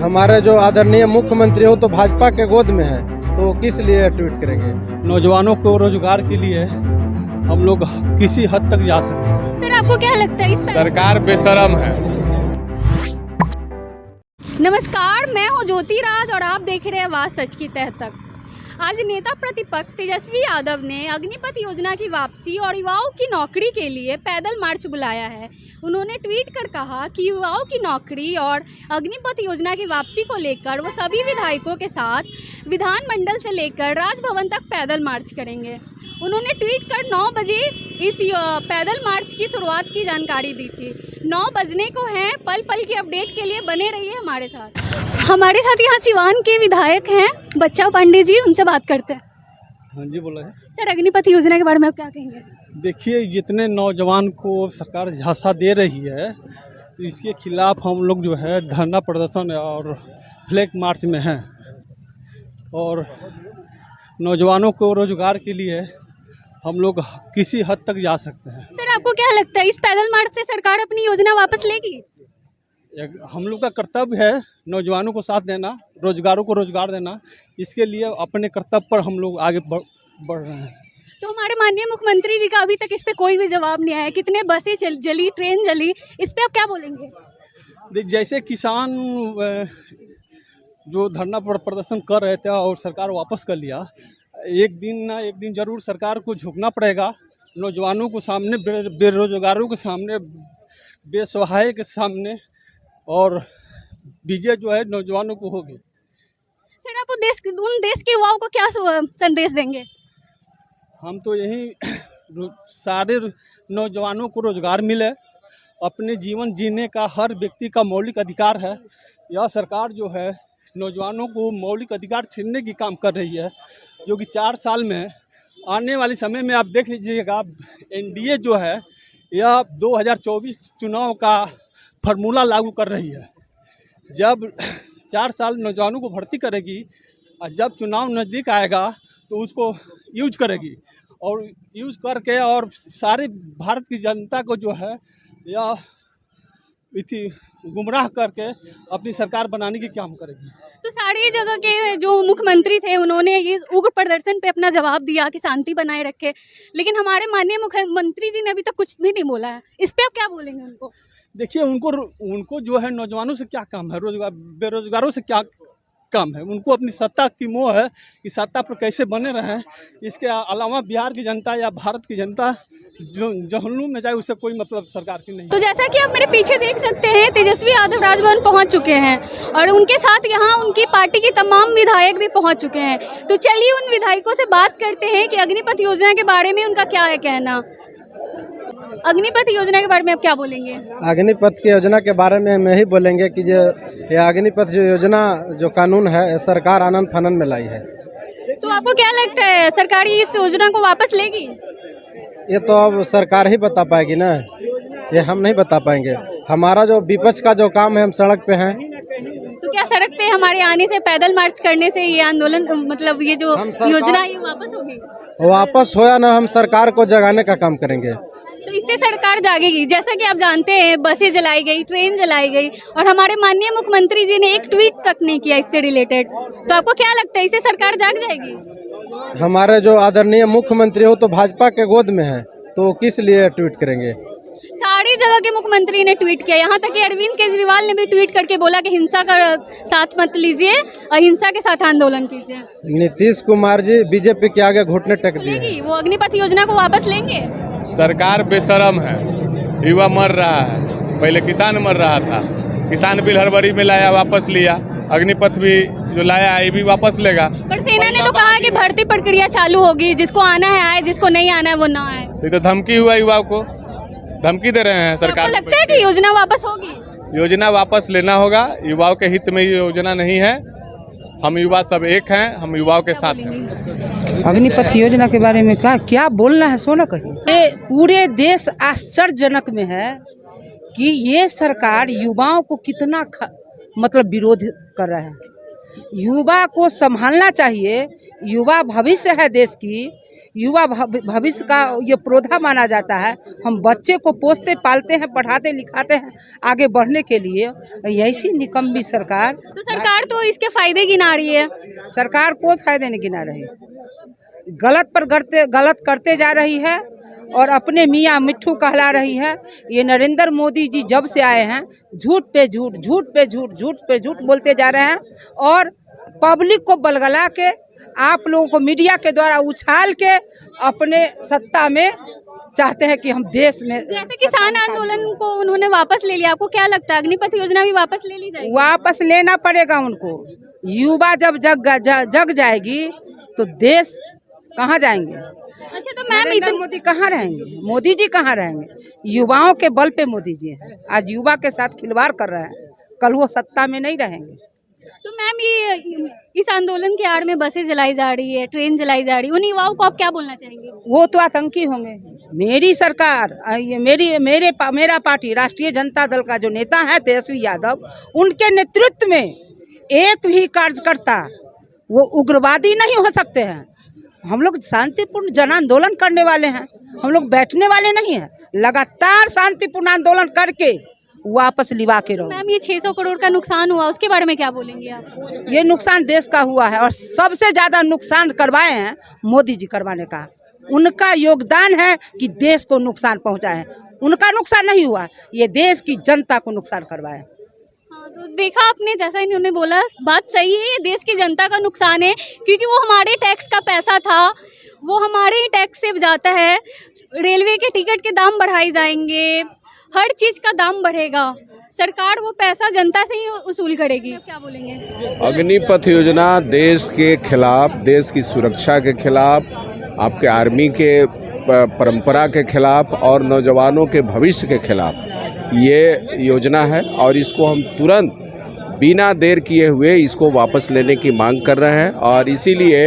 हमारे जो आदरणीय मुख्यमंत्री हो तो भाजपा के गोद में है, तो किस लिए ट्वीट करेंगे। नौजवानों को रोजगार के लिए हम लोग किसी हद तक जा सकते हैं। सर आपको क्या लगता है इस पर? सरकार बेशरम है। नमस्कार, मैं हूँ ज्योति राज और आप देख रहे हैं आवाज सच की तह तक। आज नेता प्रतिपक्ष तेजस्वी यादव ने अग्निपथ योजना की वापसी और युवाओं की नौकरी के लिए पैदल मार्च बुलाया है। उन्होंने ट्वीट कर कहा कि युवाओं की नौकरी और अग्निपथ योजना की वापसी को लेकर वो सभी विधायकों के साथ विधानमंडल से लेकर राजभवन तक पैदल मार्च करेंगे। उन्होंने ट्वीट कर 9 बजे इस पैदल मार्च की शुरुआत की जानकारी दी थी। 9 बजने को हैं, पल पल की अपडेट के लिए बने रहिए हमारे साथ। हमारे साथ यहाँ सिवान के विधायक हैं बच्चा पांडे जी, उनसे बात करते हैं। हाँ जी, बोला है सर, अग्निपथ योजना के बारे में आप क्या कहेंगे? देखिए, जितने नौजवान को सरकार झांसा दे रही है तो इसके खिलाफ हम लोग जो है धरना प्रदर्शन और फ्लैग मार्च में हैं। और नौजवानों को रोजगार के लिए हम लोग किसी हद तक जा सकते हैं। सर आपको क्या लगता है इस पैदल मार्च से सरकार अपनी योजना वापस लेगी? हम लोग का कर्तव्य है नौजवानों को साथ देना, रोजगारों को रोजगार देना। इसके लिए अपने कर्तव्य पर हम लोग आगे बढ़ रहे हैं। तो हमारे माननीय मुख्यमंत्री जी का अभी तक इस पे कोई भी जवाब नहीं आया। कितने बसें जली, ट्रेन जली, इस पे आप क्या बोलेंगे? देख, जैसे किसान जो धरना प्रदर्शन कर रहे थे और सरकार वापस कर लिया, एक दिन ना एक दिन जरूर सरकार को झुकना पड़ेगा। नौजवानों को सामने, बेरोजगारों के सामने, बेसहाय के सामने, और विजय जो है नौजवानों को होगी। सर आप उन देश के युवाओं को क्या संदेश देंगे? हम तो यही सारे नौजवानों को रोजगार मिले, अपने जीवन जीने का हर व्यक्ति का मौलिक अधिकार है। यह सरकार जो है नौजवानों को मौलिक अधिकार छीनने की काम कर रही है, जो कि 4 साल में आने वाले समय में आप देख लीजिएगा, एनडीए जो है यह 2024 चुनाव का फार्मूला लागू कर रही है। जब 4 साल नौजवानों को भर्ती करेगी और जब चुनाव नज़दीक आएगा तो उसको यूज करेगी, और यूज करके और सारे भारत की जनता को जो है यह गुमराह करके अपनी सरकार बनाने की काम करेगी। तो सारी जगह के जो मुख्यमंत्री थे उन्होंने ये उग्र प्रदर्शन पे अपना जवाब दिया कि शांति बनाए रखे, लेकिन हमारे माननीय मुख्यमंत्री जी ने अभी तक कुछ भी नहीं बोला है। इस पे आप क्या बोलेंगे उनको? देखिए, उनको जो है नौजवानों से क्या काम है, बेरोजगारों से क्या काम है। उनको अपनी सत्ता की मोह है कि सत्ता पर कैसे बने रहें। इसके अलावा बिहार की जनता या भारत की जनता जो जहन्नुम में जाए उससे कोई मतलब सरकार की नहीं। तो जैसा कि आप मेरे पीछे देख सकते हैं, तेजस्वी यादव राजभवन पहुंच चुके हैं और उनके साथ यहाँ उनकी पार्टी के तमाम विधायक भी पहुंच चुके हैं। तो चलिए उन विधायकों से बात करते हैं कि अग्निपथ योजना के बारे में उनका क्या है कहना। अग्निपथ योजना के बारे में आप क्या बोलेंगे? अग्निपथ की योजना के बारे में हम यही बोलेंगे कि जो ये अग्निपथ जो योजना जो कानून है सरकार आनन फानन में लाई है। तो आपको क्या लगता है सरकार इस योजना को वापस लेगी? ये तो अब सरकार ही बता पाएगी ना, ये हम नहीं बता पाएंगे। हमारा जो विपक्ष का जो काम है, हम सड़क पे हैं। तो क्या सड़क पे हमारे आने से, पैदल मार्च करने से ये आंदोलन, मतलब ये जो योजना ये वापस होगी? वापस हो या ना, हम सरकार को जगाने का काम करेंगे। तो इससे सरकार जागेगी। जैसा कि आप जानते हैं, बसें जलाई गई, ट्रेन जलाई गई और हमारे माननीय मुख्यमंत्री जी ने एक ट्वीट तक नहीं किया इससे रिलेटेड। तो आपको क्या लगता है इससे सरकार जाग जाएगी? हमारे जो आदरणीय मुख्यमंत्री हो तो भाजपा के गोद में है, तो किस लिए ट्वीट करेंगे। सारी जगह के मुख्यमंत्री ने ट्वीट किया, यहाँ तक कि अरविंद केजरीवाल ने भी ट्वीट करके बोला कि हिंसा का साथ मत लीजिए, अहिंसा के साथ आंदोलन कीजिए। नीतीश कुमार जी बीजेपी के आगे घुटने टेक दिए। वो अग्निपथ योजना को वापस लेंगे? सरकार बेशरम है। युवा मर रहा है, पहले किसान मर रहा था, किसान बिल हड़बड़ी में लाया, वापस लिया। अग्निपथ भी जो लाया है ये भी वापस लेगा। पर सेना ने तो कहा कि भर्ती प्रक्रिया चालू होगी, जिसको आना है आए, जिसको नहीं आना है वो ना आए। तो ये तो धमकी हुआ, युवाओं को धमकी दे रहे हैं सरकार। आपको लगता है कि योजना वापस होगी? योजना वापस लेना होगा। युवाओं के हित में ये योजना नहीं है। हम युवा सब एक हैं, हम युवाओं के साथ हैं। अग्निपथ योजना के बारे में क्या बोलना है, सोना कहीं। पूरे देश आश्चर्यजनक में है कि ये सरकार युवाओं को कितना मतलब विरोध कर रहा है। युवा को संभालना चाहिए, युवा भविष्य है देश की। युवा भविष्य का ये पौधा माना जाता है। हम बच्चे को पोसते पालते हैं, पढ़ाते लिखाते हैं आगे बढ़ने के लिए। ऐसी निकम्मी सरकार, तो सरकार तो इसके फायदे गिना रही है। सरकार कोई फायदे नहीं गिना रही, गलत करते जा रही है और अपने मियाँ मिट्ठू कहला रही है। ये नरेंद्र मोदी जी जब से आए हैं झूठ पे झूठ, झूठ पे झूठ, झूठ पे झूठ बोलते जा रहे हैं और पब्लिक को बलगला के, आप लोगों को मीडिया के द्वारा उछाल के अपने सत्ता में चाहते हैं कि हम देश में। जैसे किसान आंदोलन को उन्होंने वापस ले लिया, आपको क्या लगता है अग्निपथ योजना भी वापस ले ली जाएगी? वापस लेना पड़ेगा उनको। युवा जब जग जाएगी तो देश कहाँ जाएंगे? अच्छा, तो मैम नरेंद्र मोदी कहाँ रहेंगे? मोदी जी कहाँ रहेंगे? युवाओं के बल पे मोदी जी हैं। आज युवा के साथ खिलवाड़ कर रहे हैं, कल वो सत्ता में नहीं रहेंगे। तो मैम ये इस आंदोलन के आड़ में बसें जलाई जा रही है, ट्रेन जलाई जा रही है, उन युवाओं को आप क्या बोलना चाहेंगे? वो तो आतंकी होंगे। मेरी सरकार, मेरा पार्टी राष्ट्रीय जनता दल का जो नेता है तेजस्वी यादव, उनके नेतृत्व में एक भी कार्यकर्ता वो उग्रवादी नहीं हो सकते हैं। हम लोग शांतिपूर्ण जन आंदोलन करने वाले हैं, हम लोग बैठने वाले नहीं हैं। लगातार शांतिपूर्ण आंदोलन करके वापस लिवा के रहो। मैम ये 600 करोड़ का नुकसान हुआ, उसके बारे में क्या बोलेंगे आप? ये नुकसान देश का हुआ है और सबसे ज्यादा नुकसान करवाए हैं मोदी जी करवाने का। उनका योगदान है कि देश को नुकसान पहुंचाए। उनका नुकसान नहीं हुआ, ये देश की जनता को नुकसान करवाए। हाँ, तो देखा आपने, जैसा इन्होंने बोला, बात सही है। ये देश की जनता का नुकसान है क्योंकि वो हमारे टैक्स का पैसा था, वो हमारे ही टैक्स से जाता है। रेलवे के टिकट के दाम बढ़ाए जाएंगे, हर चीज़ का दाम बढ़ेगा, सरकार वो पैसा जनता से ही वसूल करेगी। क्या बोलेंगे? अग्निपथ योजना देश के खिलाफ, देश की सुरक्षा के खिलाफ, आपके आर्मी के परंपरा के खिलाफ और नौजवानों के भविष्य के खिलाफ ये योजना है और इसको हम तुरंत बिना देर किए हुए इसको वापस लेने की मांग कर रहे हैं। और इसीलिए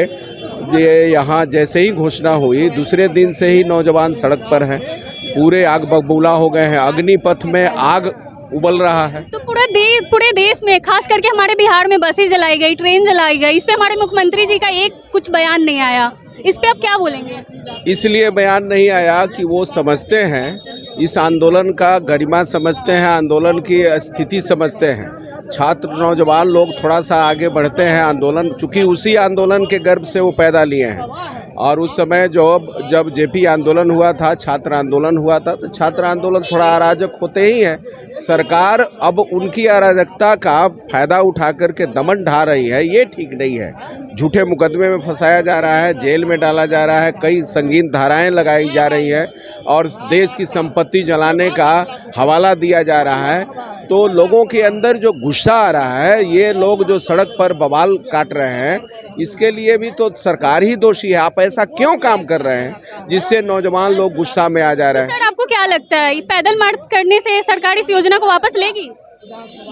ये यहाँ जैसे ही घोषणा हुई दूसरे दिन से ही नौजवान सड़क पर हैं, पूरे आग बबूला हो गए हैं। अग्निपथ में आग उबल रहा है। तो पूरे देश में, खास करके हमारे बिहार में बसें जलाई गई, ट्रेन जलाई गई, इस पे हमारे मुख्यमंत्री जी का एक कुछ बयान नहीं आया। इस पे आप क्या बोलेंगे? इसलिए बयान नहीं आया कि वो समझते हैं, इस आंदोलन का गरिमा समझते हैं, आंदोलन की स्थिति समझते हैं। छात्र नौजवान लोग थोड़ा सा आगे बढ़ते हैं आंदोलन, चूँकि उसी आंदोलन के गर्भ से वो पैदा लिए हैं। और उस समय जब जेपी आंदोलन हुआ था, छात्र आंदोलन हुआ था, तो छात्र आंदोलन थोड़ा अराजक होते ही है। सरकार अब उनकी अराजकता का फायदा उठा करके दमन ढा रही है, ये ठीक नहीं है। झूठे मुकदमे में फंसाया जा रहा है, जेल में डाला जा रहा है, कई संगीन धाराएं लगाई जा रही है और देश की संपत्ति जलाने का हवाला दिया जा रहा है। तो लोगों के अंदर जो गुस्सा आ रहा है, ये लोग जो सड़क पर बवाल काट रहे हैं, इसके लिए भी तो सरकार ही दोषी है। आप ऐसा क्यों काम कर रहे हैं जिससे नौजवान लोग गुस्सा में आ जा रहे हैं? सर, आपको क्या लगता है पैदल मार्च करने से सरकार इस योजना को वापस लेगी?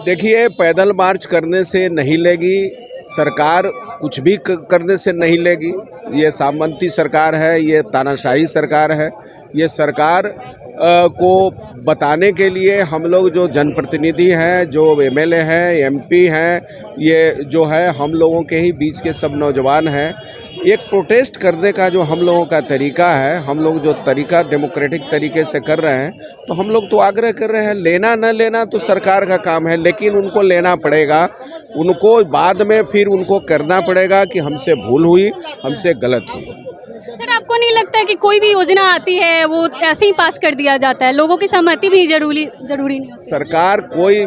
देखिए, पैदल मार्च करने से नहीं लेगी सरकार, कुछ भी करने से नहीं लेगी। ये सामंती सरकार है, ये तानाशाही सरकार है। ये सरकार को बताने के लिए हम लोग जो जनप्रतिनिधि हैं, जो एमएलए हैं, एमपी हैं, ये जो है हम लोगों के ही बीच के सब नौजवान हैं। एक प्रोटेस्ट करने का जो हम लोगों का तरीका है, हम लोग जो तरीका डेमोक्रेटिक तरीके से कर रहे हैं, तो हम लोग तो आग्रह कर रहे हैं। लेना न लेना तो सरकार का काम है, लेकिन उनको लेना पड़ेगा। उनको बाद में फिर उनको करना पड़ेगा कि हमसे भूल हुई, हमसे गलत हुई। सर, आपको नहीं लगता है कि कोई भी योजना आती है वो ऐसे ही पास कर दिया जाता है, लोगों की सहमति भी जरूरी नहीं होती? सरकार कोई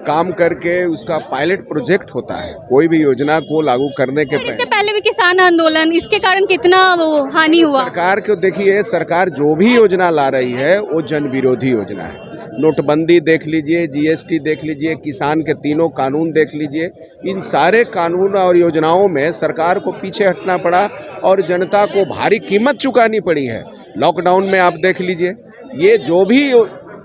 काम करके उसका पायलट प्रोजेक्ट होता है, कोई भी योजना को लागू करने के इससे पहले भी किसान आंदोलन, इसके कारण कितना वो हानि हुआ? सरकार को देखिए, सरकार जो भी योजना ला रही है वो जन विरोधी योजना है। नोटबंदी देख लीजिए, जीएसटी देख लीजिए, किसान के तीनों कानून देख लीजिए। इन सारे कानून और योजनाओं में सरकार को पीछे हटना पड़ा और जनता को भारी कीमत चुकानी पड़ी है। लॉकडाउन में आप देख लीजिए, ये जो भी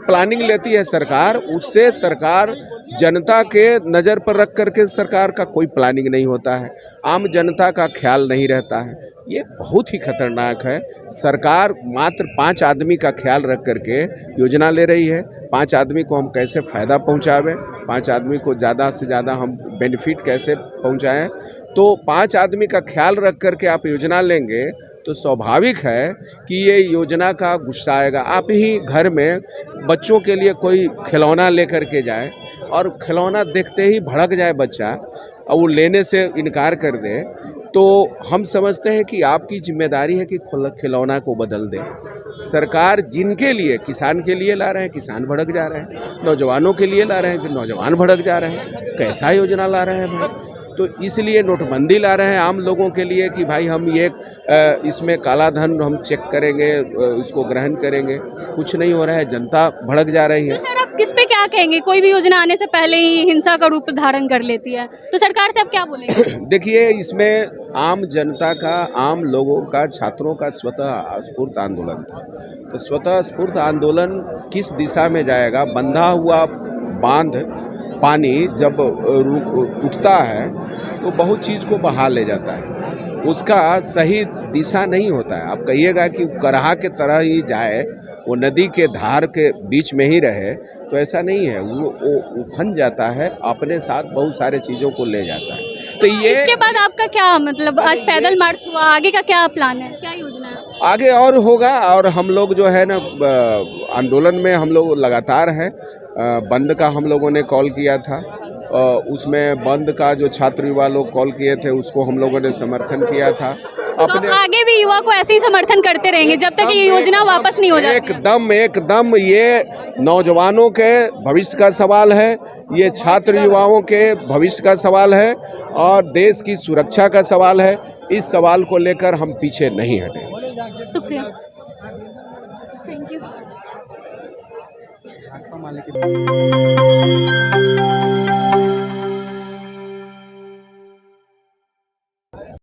प्लानिंग लेती है सरकार, उससे सरकार जनता के नज़र पर रख करके सरकार का कोई प्लानिंग नहीं होता है, आम जनता का ख्याल नहीं रहता है। ये बहुत ही खतरनाक है। सरकार मात्र 5 आदमी का ख्याल रख करके योजना ले रही है। 5 आदमी को हम कैसे फ़ायदा पहुंचावें, 5 आदमी को ज़्यादा से ज़्यादा हम बेनिफिट कैसे पहुंचाएं। तो 5 आदमी का ख्याल रख करके आप योजना लेंगे तो स्वाभाविक है कि ये योजना का गुस्सा आएगा। आप ही घर में बच्चों के लिए कोई खिलौना लेकर के जाए और खिलौना देखते ही भड़क जाए बच्चा और वो लेने से इनकार कर दे, तो हम समझते हैं कि आपकी जिम्मेदारी है कि खिलौना को बदल दें। सरकार जिनके लिए, किसान के लिए ला रहे हैं, किसान भड़क जा रहे हैं, नौजवानों के लिए ला रहे हैं कि नौजवान भड़क जा रहे हैं। कैसा योजना ला रहे हैं भाई? तो इसलिए नोटबंदी ला रहे हैं आम लोगों के लिए कि भाई हम ये इसमें काला धन हम चेक करेंगे, इसको ग्रहण करेंगे। कुछ नहीं हो रहा है, जनता भड़क जा रही है। तो सर आप किस पे क्या कहेंगे? कोई भी योजना आने से पहले ही हिंसा का रूप धारण कर लेती है, तो सरकार से आप क्या बोलेंगे? देखिए, इसमें आम जनता का, आम लोगों का, छात्रों का स्वतः स्फूर्त आंदोलन था। तो स्वतः स्फूर्त आंदोलन किस दिशा में जाएगा? बंधा हुआ बांध पानी जब टूटता है तो बहुत चीज़ को बहा ले जाता है, उसका सही दिशा नहीं होता है। आप कहिएगा कि करहा के तरह ही जाए, वो नदी के धार के बीच में ही रहे, तो ऐसा नहीं है। वो उफन जाता है, अपने साथ बहुत सारे चीज़ों को ले जाता है। तो ये इसके बाद आपका क्या मतलब, आज पैदल मार्च हुआ, आगे का क्या प्लान है, क्या योजना है? आगे और होगा, और हम लोग जो है ना आंदोलन में हम लोग लगातार हैं। बंद का हम लोगों ने कॉल किया था, उसमें बंद का जो छात्र युवा लोग कॉल किए थे उसको हम लोगों ने समर्थन किया था। तो आगे भी युवा को ऐसे ही समर्थन करते रहेंगे जब तक ये योजना वापस नहीं हो जाती? एकदम ये नौजवानों के भविष्य का सवाल है, ये छात्र युवाओं के भविष्य का सवाल है और देश की सुरक्षा का सवाल है। इस सवाल को लेकर हम पीछे नहीं हटेंगे। शुक्रिया, थैंक यू।